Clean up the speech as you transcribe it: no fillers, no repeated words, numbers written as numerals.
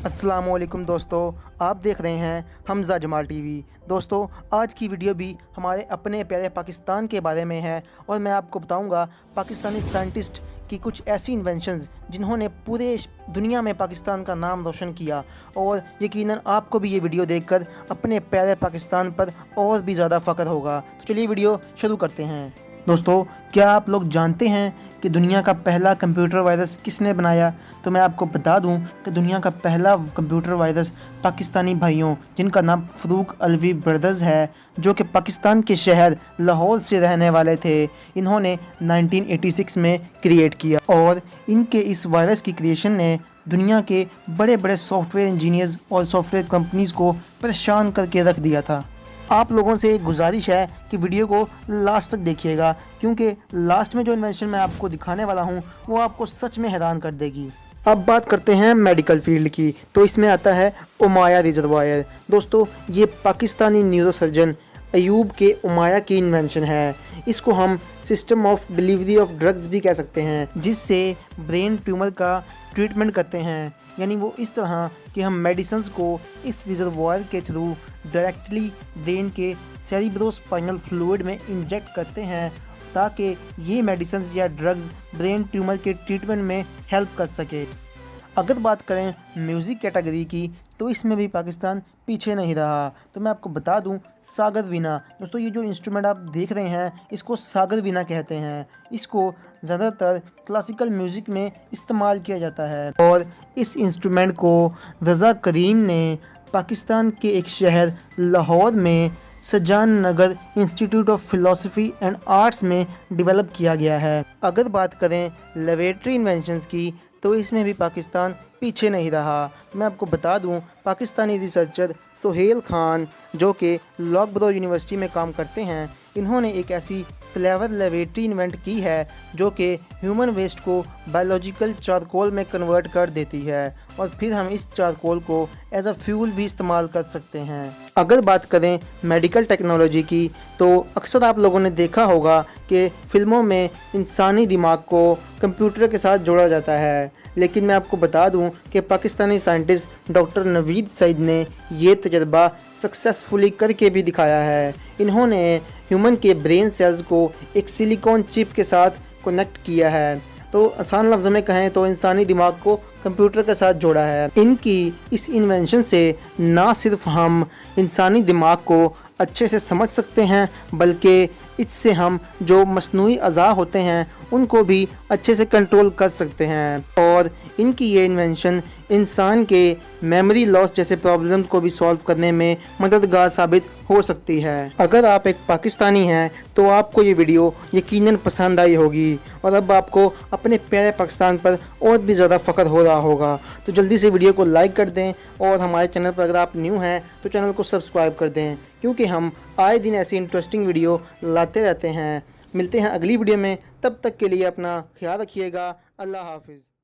अस्सलामुअलैकुम दोस्तों, आप देख रहे हैं हमज़ा जमाल टीवी। दोस्तों, आज की वीडियो भी हमारे अपने प्यारे पाकिस्तान के बारे में है और मैं आपको बताऊंगा पाकिस्तानी साइंटिस्ट की कुछ ऐसी इन्वेंशंस जिन्होंने पूरे दुनिया में पाकिस्तान का नाम रोशन किया। और यकीनन आपको भी ये वीडियो देखकर अपने प्यारे पाकिस्तान पर और भी ज़्यादा फ़ख्र होगा। तो चलिए वीडियो शुरू करते हैं। दोस्तों, क्या आप लोग जानते हैं कि दुनिया का पहला कंप्यूटर वायरस किसने बनाया? तो मैं आपको बता दूं कि दुनिया का पहला कंप्यूटर वायरस पाकिस्तानी भाइयों जिनका नाम फ़रूक अलवी ब्रदर्स है, जो कि पाकिस्तान के शहर लाहौर से रहने वाले थे, इन्होंने 1986 में क्रिएट किया। और इनके इस वायरस की क्रिएशन ने दुनिया के बड़े बड़े सॉफ्टवेयर इंजीनियर्स और सॉफ्टवेयर कंपनीज़ को परेशान करके रख दिया था। आप लोगों से एक गुजारिश है कि वीडियो को लास्ट तक देखिएगा, क्योंकि लास्ट में जो इन्वेंशन मैं आपको दिखाने वाला हूं वो आपको सच में हैरान कर देगी। अब बात करते हैं मेडिकल फील्ड की, तो इसमें आता है उमाया रिजर्वायर। दोस्तों, ये पाकिस्तानी न्यूरोसर्जन अयूब के उमाया की इन्वेंशन है। इसको हम system of delivery of drugs भी कह सकते हैं, जिससे ब्रेन ट्यूमर का ट्रीटमेंट करते हैं। यानी वो इस तरह कि हम मेडिसिन्स को इस रिजर्वायर के थ्रू डायरेक्टली ब्रेन के सेरिब्रोस्पाइनल फ्लूइड में इंजेक्ट करते हैं, ताकि ये मेडिसिन्स या ड्रग्स ब्रेन ट्यूमर के ट्रीटमेंट में हेल्प कर सके। अगर बात करें म्यूज़िक कैटेगरी की, तो इसमें भी पाकिस्तान पीछे नहीं रहा। तो मैं आपको बता दूं, सागर वीणा। दोस्तों, ये जो इंस्ट्रूमेंट आप देख रहे हैं इसको सागर वीणा कहते हैं। इसको ज़्यादातर क्लासिकल म्यूज़िक में इस्तेमाल किया जाता है। और इस इंस्ट्रूमेंट को रज़ा करीम ने पाकिस्तान के एक शहर लाहौर में Sajan Nagar institute of philosophy and arts में डेवलप किया गया है। अगर बात करें लेबोरेटरी इन्वेंशंस की, तो इसमें भी पाकिस्तान पीछे नहीं रहा। मैं आपको बता दूं, पाकिस्तानी रिसर्चर सोहेल खान, जो कि लॉकब्रो यूनिवर्सिटी में काम करते हैं, इन्होंने एक ऐसी क्लेवर लेबोरेटरी इन्वेंट की है जो कि ह्यूमन वेस्ट को बायोलॉजिकल चारकोल में कन्वर्ट कर देती है, और फिर हम इस चारकोल को एज अ फ्यूल भी इस्तेमाल कर सकते हैं। अगर बात करें मेडिकल टेक्नोलॉजी की, तो अक्सर आप लोगों ने देखा होगा कि फ़िल्मों में इंसानी दिमाग को कंप्यूटर के साथ जोड़ा जाता है, लेकिन मैं आपको बता दूं कि पाकिस्तानी साइंटिस्ट डॉक्टर नवीद सईद ने ये तजर्बा सक्सेसफुली करके भी दिखाया है। इन्होंने ह्यूमन के ब्रेन सेल्स को एक सिलिकॉन चिप के साथ कनेक्ट किया है। तो आसान लफ्ज़ों में कहें तो इंसानी दिमाग को कंप्यूटर के साथ जोड़ा है। इनकी इस इन्वेंशन से ना सिर्फ हम इंसानी दिमाग को अच्छे से समझ सकते हैं, बल्कि इससे हम जो मसनूई अज़ा होते हैं उनको भी अच्छे से कंट्रोल कर सकते हैं। और इनकी ये इन्वेंशन इंसान के मेमोरी लॉस जैसे प्रॉब्लम को भी सॉल्व करने में मददगार साबित हो सकती है। अगर आप एक पाकिस्तानी हैं तो आपको ये वीडियो यकीनन पसंद आई होगी, और अब आपको अपने प्यारे पाकिस्तान पर और भी ज़्यादा फ़ख्र हो रहा होगा। तो जल्दी से वीडियो को लाइक कर दें, और हमारे चैनल पर अगर आप न्यू हैं तो चैनल को सब्सक्राइब कर दें, क्योंकि हम आए दिन ऐसी इंटरेस्टिंग वीडियो लाते रहते हैं। मिलते हैं अगली वीडियो में, तब तक के लिए अपना ख्याल रखिएगा। अल्लाह हाफिज़।